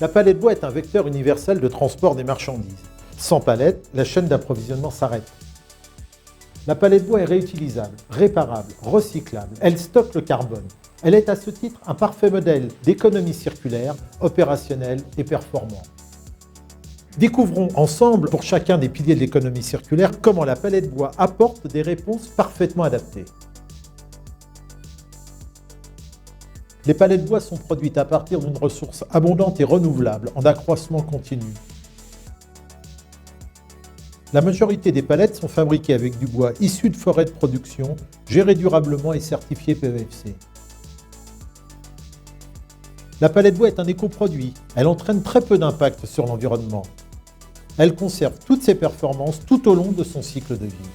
La palette bois est un vecteur universel de transport des marchandises. Sans palette, la chaîne d'approvisionnement s'arrête. La palette bois est réutilisable, réparable, recyclable. Elle stocke le carbone. Elle est à ce titre un parfait modèle d'économie circulaire, opérationnelle et performant. Découvrons ensemble, pour chacun des piliers de l'économie circulaire, comment la palette bois apporte des réponses parfaitement adaptées. Les palettes bois sont produites à partir d'une ressource abondante et renouvelable, en accroissement continu. La majorité des palettes sont fabriquées avec du bois issu de forêts de production, géré durablement et certifié PEFC. La palette bois est un écoproduit. Elle entraîne très peu d'impact sur l'environnement. Elle conserve toutes ses performances tout au long de son cycle de vie.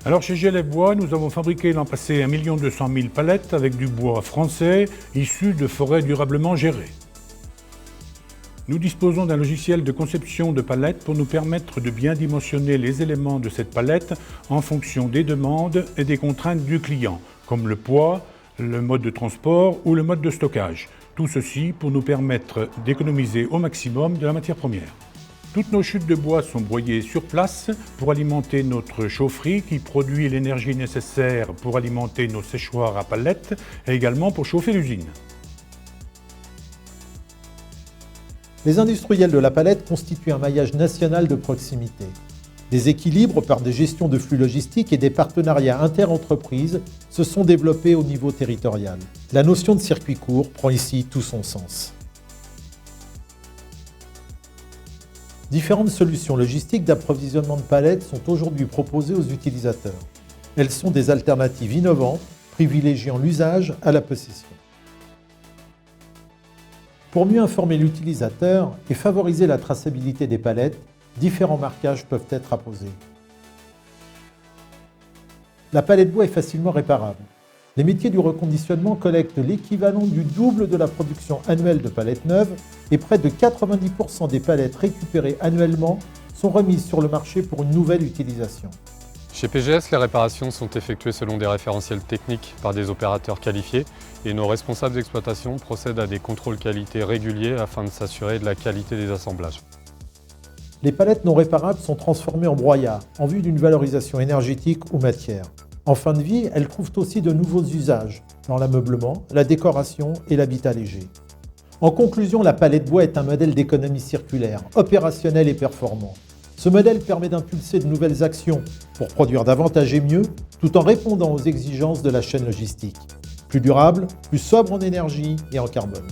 Alors chez GLF Bois, nous avons fabriqué l'an passé 1 200 000 palettes avec du bois français issu de forêts durablement gérées. Nous disposons d'un logiciel de conception de palettes pour nous permettre de bien dimensionner les éléments de cette palette en fonction des demandes et des contraintes du client, comme le poids, le mode de transport ou le mode de stockage. Tout ceci pour nous permettre d'économiser au maximum de la matière première. Toutes nos chutes de bois sont broyées sur place pour alimenter notre chaufferie qui produit l'énergie nécessaire pour alimenter nos séchoirs à palettes et également pour chauffer l'usine. Les industriels de la palette constituent un maillage national de proximité. Des équilibres par des gestions de flux logistiques et des partenariats interentreprises se sont développés au niveau territorial. La notion de circuit court prend ici tout son sens. Différentes solutions logistiques d'approvisionnement de palettes sont aujourd'hui proposées aux utilisateurs. Elles sont des alternatives innovantes, privilégiant l'usage à la possession. Pour mieux informer l'utilisateur et favoriser la traçabilité des palettes, différents marquages peuvent être apposés. La palette bois est facilement réparable. Les métiers du reconditionnement collectent l'équivalent du double de la production annuelle de palettes neuves et près de 90% des palettes récupérées annuellement sont remises sur le marché pour une nouvelle utilisation. Chez PGS, les réparations sont effectuées selon des référentiels techniques par des opérateurs qualifiés et nos responsables d'exploitation procèdent à des contrôles qualité réguliers afin de s'assurer de la qualité des assemblages. Les palettes non réparables sont transformées en broyat en vue d'une valorisation énergétique ou matière. En fin de vie, elles trouvent aussi de nouveaux usages dans l'ameublement, la décoration et l'habitat léger. En conclusion, la palette bois est un modèle d'économie circulaire, opérationnel et performant. Ce modèle permet d'impulser de nouvelles actions pour produire davantage et mieux, tout en répondant aux exigences de la chaîne logistique. Plus durable, plus sobre en énergie et en carbone.